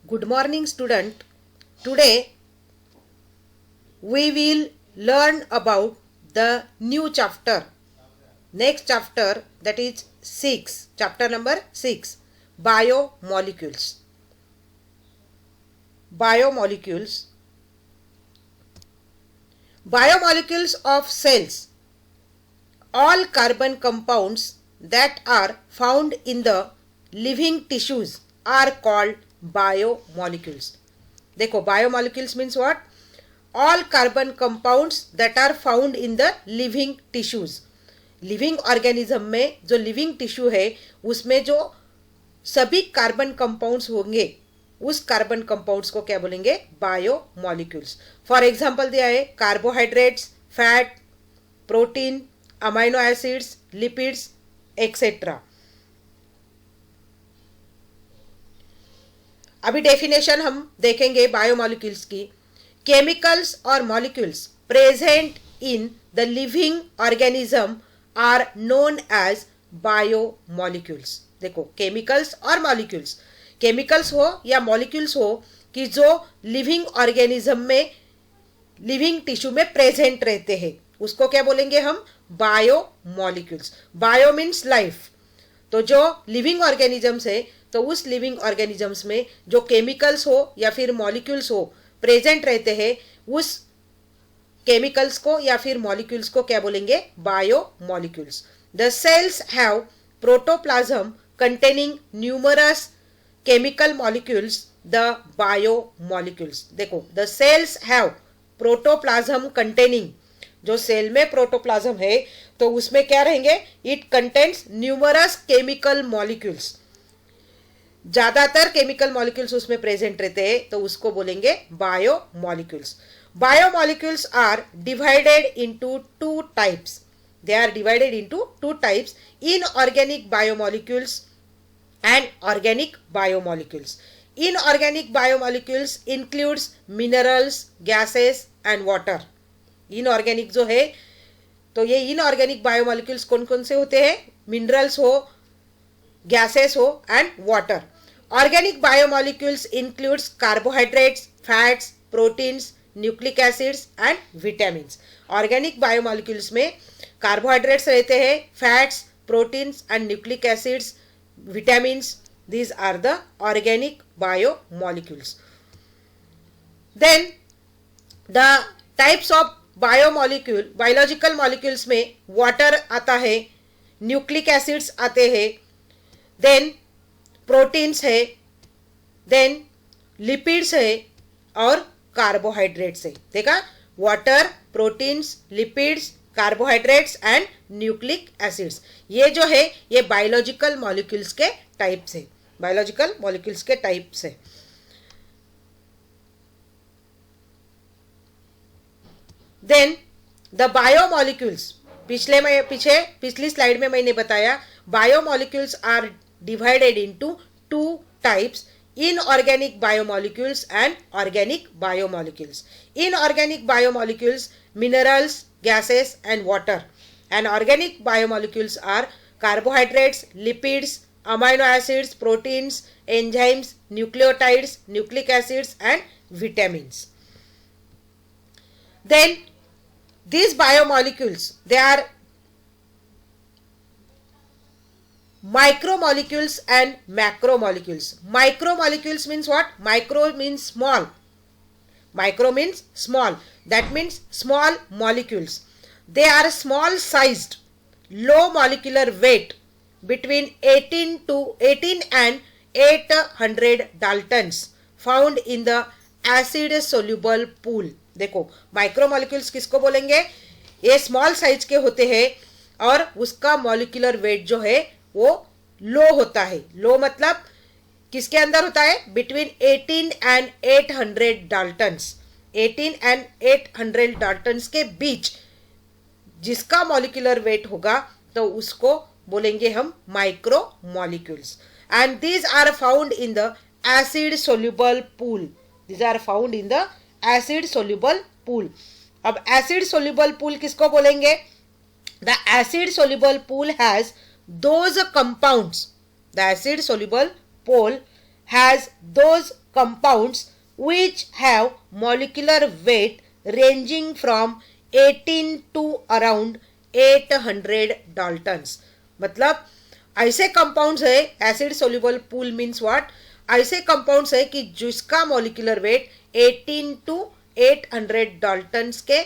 Good morning, student. Today we will learn about the new chapter. Next chapter, that is 6. Chapter number 6. Biomolecules. Biomolecules. Biomolecules of cells. All carbon compounds that are found in the living tissues are called biomolecules. देखो, biomolecules means what? All carbon compounds that are found in the living tissues. Living organism में जो living tissue है उसमें जो सभी carbon compounds होंगे उस carbon compounds को क्या बोलेंगे? बायोमॉलिक्यूल्स. फॉर एग्जांपल दिया है carbohydrates, fat, protein, amino acids, lipids etcetera. अभी डेफिनेशन हम देखेंगे बायोमॉलिक्यूल्स की. केमिकल्स और molecules present in the living organism are known as biomolecules. देखो, केमिकल्स और मॉलिक्यूल्स, केमिकल्स हो या मॉलिक्यूल्स हो कि जो लिविंग ऑर्गेनिज्म में लिविंग टिश्यू में प्रेजेंट रहते हैं उसको क्या बोलेंगे हम? बायोमॉलिक्यूल्स. Bio means life. तो जो लिविंग ऑर्गेनिजम्स है तो उस लिविंग ऑर्गेनिजम्स में जो केमिकल्स हो या फिर मॉलिक्यूल्स हो प्रेजेंट रहते हैं उस केमिकल्स को या फिर मॉलिक्यूल्स को क्या बोलेंगे? Biomolecules. The cells have protoplasm containing numerous chemical molecules, the biomolecules. देखो, the cells have protoplasm containing, जो सेल में प्रोटोप्लाज्म है तो उसमें क्या रहेंगे? It contains numerous chemical molecules. ज्यादातर केमिकल मॉलिक्यूल्स उसमें प्रेजेंट रहते हैं तो उसको बोलेंगे biomolecules. Biomolecules are divided into two types. They are divided into two types: inorganic biomolecules and organic biomolecules. Inorganic biomolecules includes minerals, gases and water. Inorganic जो है तो ये inorganic biomolecules कौन कौन से होते हैं? मिनरल्स हो, गैसेस हो and water. Organic biomolecules includes carbohydrates, fats, proteins, nucleic acids and vitamins. Organic biomolecules में कार्बोहाइड्रेट्स रहते हैं, fats, proteins and nucleic acids, vitamins. These are the organic biomolecules. Then the types of biomolecule, biological molecules में water आता है, nucleic acids आते हैं, then proteins है, then lipids है और कार्बोहाइड्रेट्स है. देखा, water, proteins, lipids, carbohydrates and nucleic acids. ये जो है ये बायोलॉजिकल मॉलिक्यूल्स के टाइप्स है. बायोलॉजिकल मॉलिक्यूल्स के टाइप्स है. देन द बायोमॉलिक्यूल्स, पिछली स्लाइड में मैंने बताया biomolecules are divided into two types: inorganic biomolecules and organic biomolecules. Inorganic biomolecules, minerals, gases and water, and organic biomolecules are carbohydrates, lipids, amino acids, proteins, enzymes, nucleotides, nucleic acids and vitamins. Then these biomolecules, they are micromolecules and macromolecules. Micromolecules means what? Micro means small. Micro means small. That means small molecules. They are small sized, low molecular weight, between 18 and 800 Daltons, found in the acid soluble pool. देखो, micromolecules किसको बोलेंगे? ये small size के होते हैं और उसका molecular weight जो है वो लो होता है. लो मतलब किसके अंदर होता है? Between 18 and 800 Dalton's. 18 and 800 Dalton's के बीच जिसका मॉलिक्यूलर वेट होगा तो उसको बोलेंगे हम micromolecules. And these are found in the acid soluble pool. These are found in the acid soluble pool. अब एसिड सोल्यूबल पूल किसको बोलेंगे? The acid soluble pool has those compounds, the acid soluble pool has those compounds which have molecular weight ranging from 18 to around 800 Daltons. मतलब ऐसे compounds है, acid soluble pool means what, ऐसे compounds है कि जिसका molecular weight 18 to 800 Dalton's के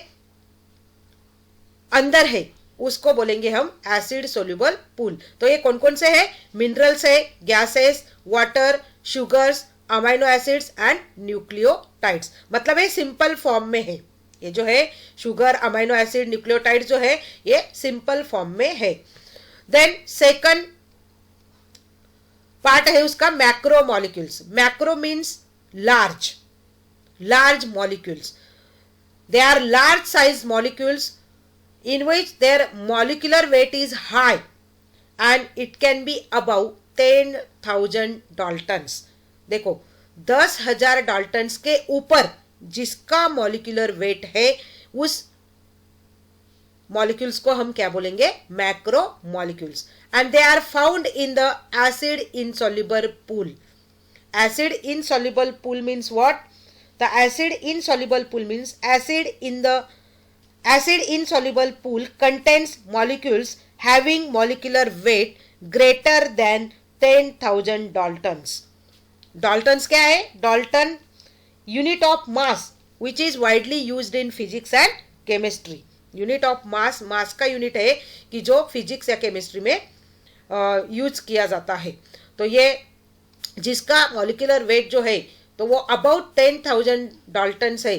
अंदर है, उसको बोलेंगे हम एसिड सोल्यूबल पूल. तो ये कौन कौन से है? मिनरल्स है, gases, water, sugars, amino acids and nucleotides. मतलब ये सिंपल फॉर्म में है. ये जो है शुगर, अमाइनो एसिड, न्यूक्लियोटाइड्स जो है ये सिंपल फॉर्म में है. देन सेकंड पार्ट है उसका macro molecules. Macro means large, large molecules. They are large size molecules in which their molecular weight is high and it can be above 10,000 Daltons. देखो 10,000 Dalton's के ऊपर जिसका molecular weight है उस molecules को हम क्या बोलेंगे? Macro molecules. And they are found in the acid insoluble pool. Acid insoluble pool means what? The acid insoluble pool means acid insoluble pool contains molecules having molecular weight greater than 10,000 Daltons. Daltons क्या है? Dalton unit of mass which is widely used in physics and chemistry. Unit of mass, mass का unit है कि जो physics या chemistry में use किया जाता है. तो ये जिसका molecular weight जो है तो वो अबाउट 10,000 डाल्टन्स है,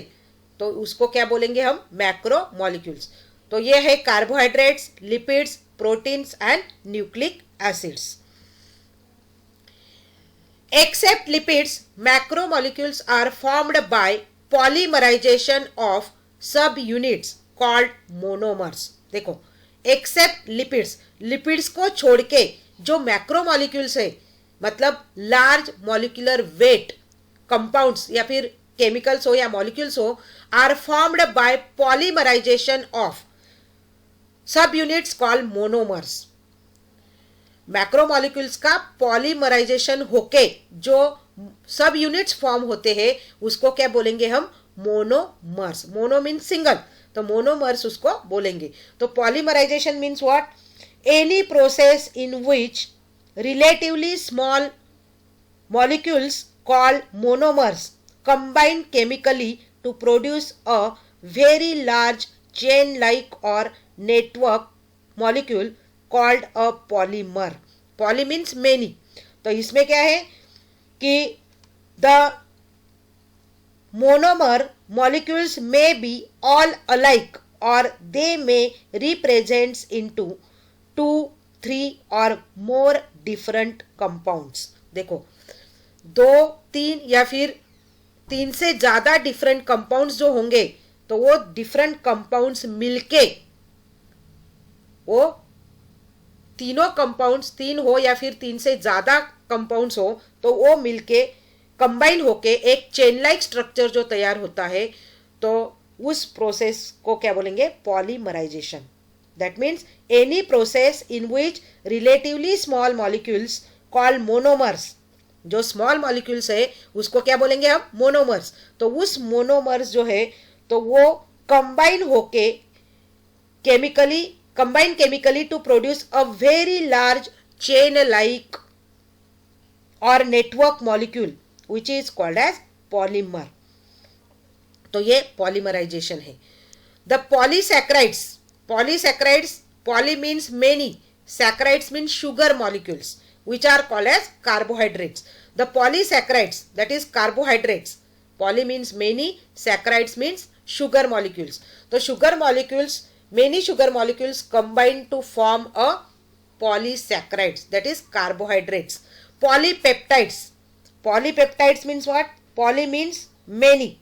तो उसको क्या बोलेंगे हम? Macro molecules. तो ये है carbohydrates, lipids, proteins and nucleic acids. Except lipids, macro molecules are formed by polymerization of sub units called monomers. देखो एक्सेप्ट लिपिड्स, लिपिड्स को छोड़ के जो मैक्रो मॉलिक्यूल्स है, मतलब लार्ज मॉलिक्यूलर वेट कंपाउंड्स या फिर केमिकल्स हो या मॉलिक्यूल्स हो, are formed by polymerization of sub units called monomers. Macromolecules का पॉलीमराइजेशन होके जो सब यूनिट्स फॉर्म होते हैं उसको क्या बोलेंगे हम? मोनोमर्स. मोनो मीन्स सिंगल, तो मोनोमर्स उसको बोलेंगे. तो polymerization means what? Any process in which relatively small molecules called monomers combine chemically to produce a very large chain-like or network molecule called a polymer. Poly means many. तो इसमें क्या है कि the monomer molecules may be all alike or they may represent into 2, 3 or more different compounds. देखो 2, 3 या फिर 3 से ज्यादा डिफरेंट कंपाउंड्स जो होंगे तो वो डिफरेंट कंपाउंड्स मिलके, वो तीनों कंपाउंड्स 3 हो या फिर 3 से ज्यादा कंपाउंड्स हो तो वो मिलके कंबाइन होके एक चेन लाइक स्ट्रक्चर जो तैयार होता है, तो उस प्रोसेस को क्या बोलेंगे? Polymerization. That means any process in which relatively small molecules called monomers, जो स्मॉल मॉलिक्यूल्स है उसको क्या बोलेंगे हम? मोनोमर्स. तो उस मोनोमर्स जो है तो वो कंबाइन होके chemically to produce a very large chain like और network molecule which is called as polymer. तो ये पॉलीमराइजेशन है. The polysaccharides, poly means many, saccharides means sugar molecules which are called as carbohydrates. The polysaccharides, that is carbohydrates, poly means many, saccharides means sugar molecules. So sugar molecules, many sugar molecules combine to form a polysaccharides, that is carbohydrates. Polypeptides means what? Poly means many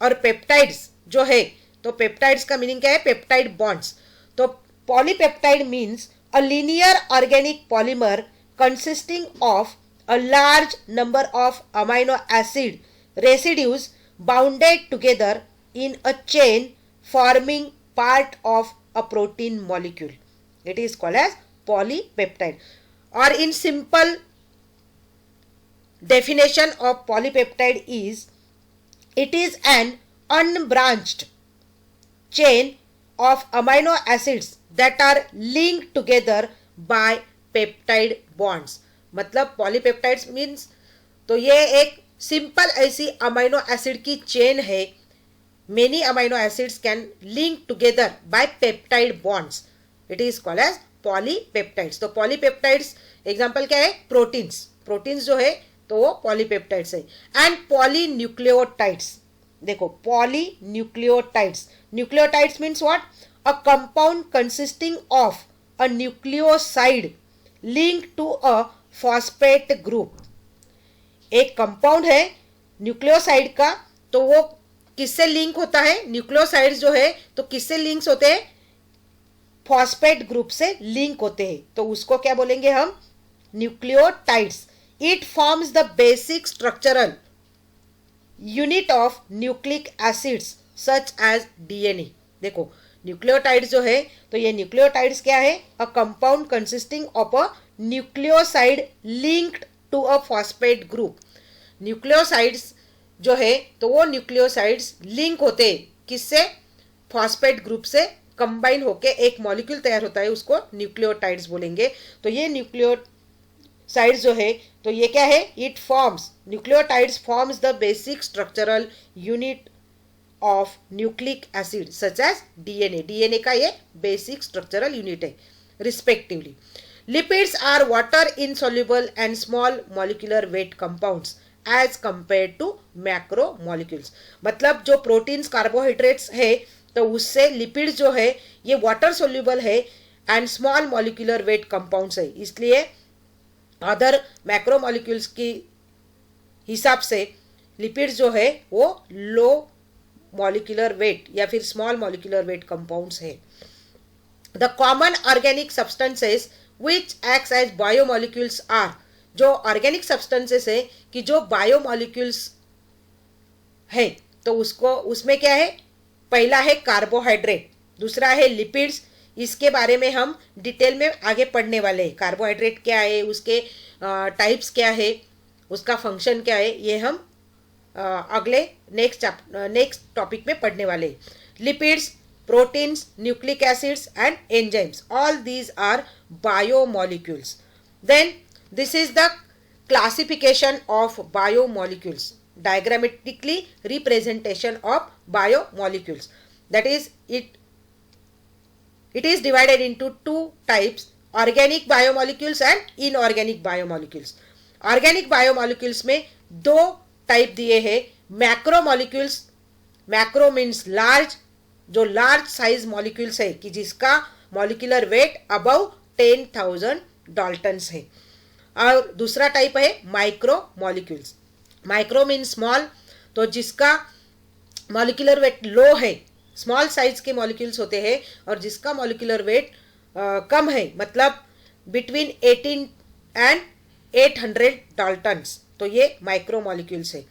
और peptides जो है तो peptides का meaning क्या है? Peptide bonds. तो polypeptide means a linear organic polymer consisting of a large number of amino acid residues bounded together in a chain forming part of a protein molecule. It is called as polypeptide. Or in simple definition of polypeptide is it is an unbranched chain of amino acids that are linked together by peptide bonds. मतलब polypeptides means तो ये एक simple ऐसी amino acid की chain है. Many amino acids can link together by peptide bonds. It is called as polypeptides. तो polypeptides example क्या है? प्रोटीन्स. प्रोटीन्स जो है तो वो पॉलीपेप्टाइड्स है. And polynucleotides. देखो polynucleotides. Nucleotides means what? A compound consisting of a nucleoside link to a phosphate group. एक कंपाउंड है न्यूक्लियोसाइड का, तो वो किससे लिंक होता है? न्यूक्लियोसाइड्स जो है तो किससे लिंक्स होते हैं? फॉस्फेट ग्रुप से लिंक होते हैं. तो उसको क्या बोलेंगे हम? Nucleotides. It forms the basic structural unit of nucleic acids such as DNA. देखो न्यूक्लियोटाइड्स जो है तो ये न्यूक्लियोटाइड्स क्या है? A compound consisting of a nucleoside linked to a phosphate group. Nucleosides जो है तो वो न्यूक्लियोसाइड्स लिंक होते हैं किससे? फॉस्फेट ग्रुप से कंबाइन होके एक मॉलिक्यूल तैयार होता है, उसको न्यूक्लियोटाइड्स बोलेंगे. तो ये न्यूक्लियोसाइड्स जो है तो ये क्या है? It forms, nucleotides forms the basic structural unit of nucleic acid such as DNA. DNA का ये बेसिक स्ट्रक्चरल यूनिट है respectively. Lipids are water insoluble and small molecular weight compounds as compare to macro molecules. मतलब जो proteins carbohydrates है तो उससे lipids जो है ये वाटर सोल्यूबल है and small molecular weight compounds है. इसलिए अदर मैक्रो मॉलिक्यूल्स की हिसाब से लिपिड्स जो है वो लो मॉलिक्यूलर वेट या फिर स्मॉल मॉलिक्यूलर वेट कंपाउंड्स है. The common organic substances which acts as biomolecules are. जो ऑर्गेनिक सब्सटेंसेस है कि जो बायोमॉलिक्यूल्स है तो उसको उसमें क्या है? पहला है कार्बोहाइड्रेट, दूसरा है लिपिड्स. इसके बारे में हम डिटेल में आगे पढ़ने वाले हैं. कार्बोहाइड्रेट क्या है, उसके टाइप्स क्या है, उसका फंक्शन क्या है, ये हम अगले नेक्स्ट टॉपिक में पढ़ने वाले हैं. Lipids, proteins, nucleic acids and enzymes, all these are biomolecules. Then this is the classification of biomolecules, diagrammatically representation of biomolecules. That is it is divided into two types, organic biomolecules and inorganic biomolecules. Organic biomolecules में दो type दिए हैं. Macromolecules, macro means large, जो large size molecules है कि जिसका molecular weight above 10,000 Dalton's है. और दूसरा टाइप है micro molecules. Micro mean small, तो जिसका मॉलिक्यूलर वेट लो है, स्मॉल साइज के मॉलिक्यूल्स होते हैं और जिसका मॉलिक्यूलर वेट कम है, मतलब बिटवीन 18 एंड 800 डाल्टन्स, तो ये माइक्रो मॉलिक्यूल्स है.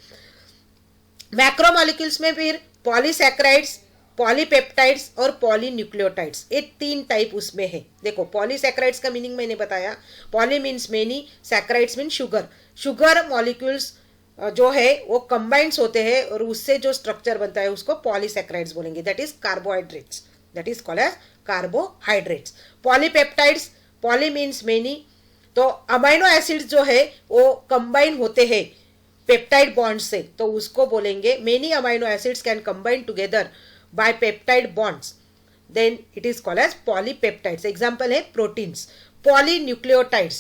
मैक्रो मॉलिक्यूल्स में फिर पॉलीसैकेराइड्स, पॉलीपेप्टाइड्स और पॉलीन्यूक्लियोटाइड्स, ये तीन टाइप उसमें है. देखो पॉलीसैकेराइड्स का मीनिंग मैंने बताया. Poly means many, saccharides mean sugar. Sugar molecules जो है वो कंबाइंड्स होते हैं और उससे जो स्ट्रक्चर बनता है उसको पॉलीसैकेराइड्स बोलेंगे. That is carbohydrates, that is called as carbohydrates. Polypeptides, poly means many, तो अमाइनो एसिड्स जो है वो कंबाइन होते हैं पेप्टाइड बॉन्ड से, तो उसको बोलेंगे many amino acids can combine together by peptide bonds, then it is called as polypeptides. Example है प्रोटीन्स. पॉलीन्यूक्लियोटाइड्स,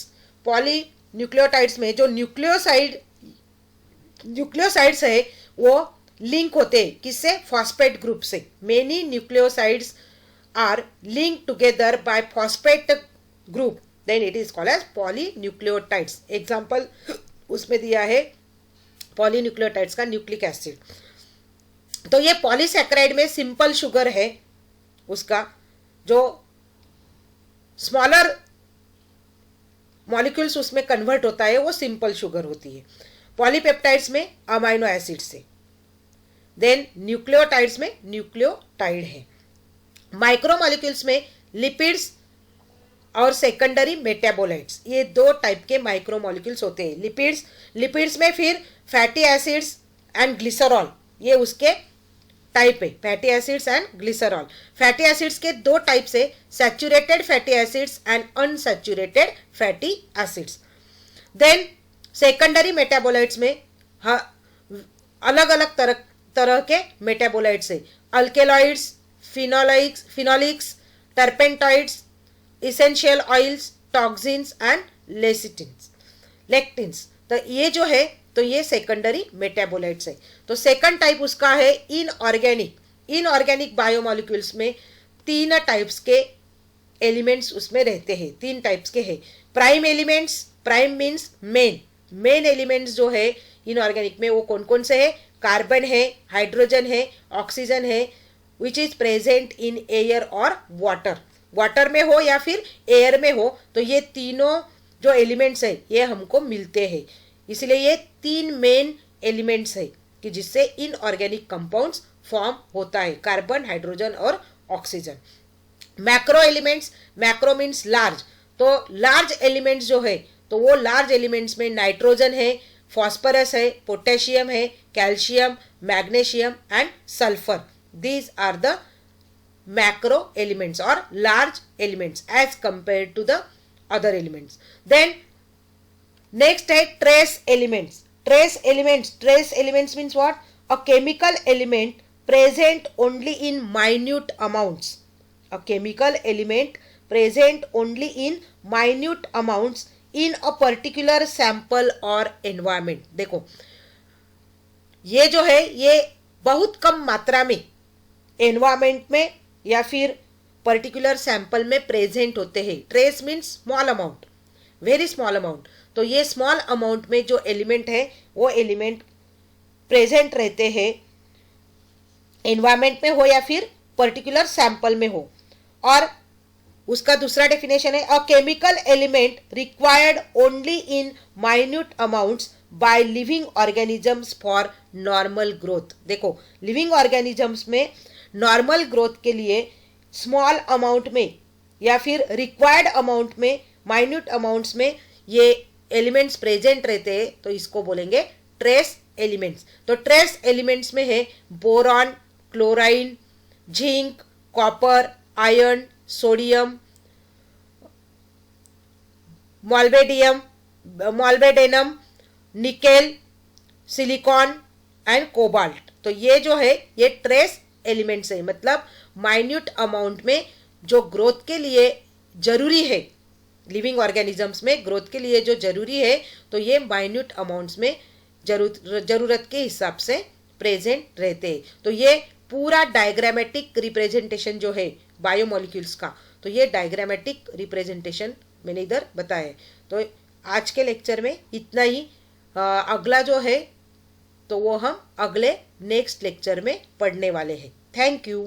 पॉलीन्यूक्लियोटाइड्स में जो न्यूक्लियोसाइड्स है वो लिंक होते हैं किससे? फॉस्फेट ग्रुप से. Many nucleosides are link together by phosphate group, then it is called as polynucleotides. Example उसमें दिया है पॉलीन्यूक्लियोटाइड्स का न्यूक्लिक एसिड. तो ये पॉलीसैकेराइड में सिंपल शुगर है, उसका जो स्मॉलर मॉलिक्यूल्स उसमें कन्वर्ट होता है वो सिंपल शुगर होती है. पॉलीपेप्टाइड्स में अमाइनो एसिड से, देन न्यूक्लियोटाइड्स में न्यूक्लियोटाइड है. माइक्रो मॉलिक्यूल्स में लिपिड्स, और सेकेंडरी मेटाबोलाइट्स, ये दो टाइप के माइक्रोमोलिक्यूल्स होते हैं। लिपिड्स में फिर फैटी एसिड्स एंड ग्लिसरॉल, ये उसके टाइप है, fatty acids and glycerol. Fatty acids के दो टाइप से, saturated fatty acids and unsaturated fatty acids. Then secondary metabolites में अलग अलग तरह के मेटाबोलाइट्स है, alkaloids, phenolics, terpenoids, essential oils, toxins and lectins. तो ये जो है तो ये सेकेंडरी मेटाबोलाइट्स है। तो सेकंड टाइप उसका है इनऑर्गेनिक बायोमोलिक्यूल्स में तीन टाइप्स के एलिमेंट्स उसमें रहते हैं, तीन टाइप्स के हैं। Prime elements, prime means main elements जो है इनऑर्गेनिक में वो कौन कौन से है? कार्बन है, हाइड्रोजन है, ऑक्सीजन है, which is present in air और वाटर में हो या फिर एयर में हो, तो ये तीनों जो एलिमेंट्स है ये हमको मिलते हैं। इसलिए ये तीन मेन एलिमेंट्स है कि जिससे इनऑर्गेनिक कंपाउंड्स फॉर्म होता है, कार्बन, हाइड्रोजन और oxygen. Macro elements, macro means large, तो लार्ज एलिमेंट्स जो है तो वो लार्ज एलिमेंट्स में नाइट्रोजन है, फॉस्फोरस है, पोटेशियम है, calcium, magnesium and sulphur. These are the macro elements और large elements as compare to the other elements. Then next है trace elements. Trace elements means what? A chemical element present only in minute amounts. A chemical element present only in minute amounts in a particular sample और environment. देखो ये जो है ये बहुत कम मात्रा में एनवायरमेंट में या फिर पर्टिकुलर सैंपल में प्रेजेंट होते हैं। Trace means small amount, very small amount. तो ये स्मॉल अमाउंट में जो एलिमेंट है वो एलिमेंट प्रेजेंट रहते हैं एनवायरमेंट में हो या फिर पर्टिकुलर सैंपल में हो। और उसका दूसरा डेफिनेशन है a chemical element required only in minute amounts by living organisms for normal growth. देखो लिविंग ऑर्गेनिजम्स में नॉर्मल ग्रोथ के लिए स्मॉल अमाउंट में या फिर रिक्वायर्ड अमाउंट में, माइन्यूट अमाउंट्स में ये एलिमेंट्स प्रेजेंट रहते हैं, तो इसको बोलेंगे ट्रेस एलिमेंट्स। तो ट्रेस एलिमेंट्स में है boron, chlorine, zinc, copper, iron, sodium, molybdenum, nickel, silicon and cobalt. तो ये जो है ये ट्रेस एलिमेंट्स है, मतलब माइन्यूट अमाउंट में जो ग्रोथ के लिए जरूरी है, लिविंग ऑर्गेनिजम्स में ग्रोथ के लिए जो जरूरी है, तो ये माइन्यूट अमाउंट्स में जरूरत के हिसाब से प्रेजेंट रहते हैं। तो ये पूरा डायग्रामेटिक रिप्रेजेंटेशन जो है बायोमोलिक्यूल्स का, तो ये डायग्रामेटिक रिप्रेजेंटेशन मैंने इधर बताया है। तो आज के लेक्चर में इतना ही। अगला जो है तो वो हम अगले नेक्स्ट लेक्चर में पढ़ने वाले हैं। Thank you.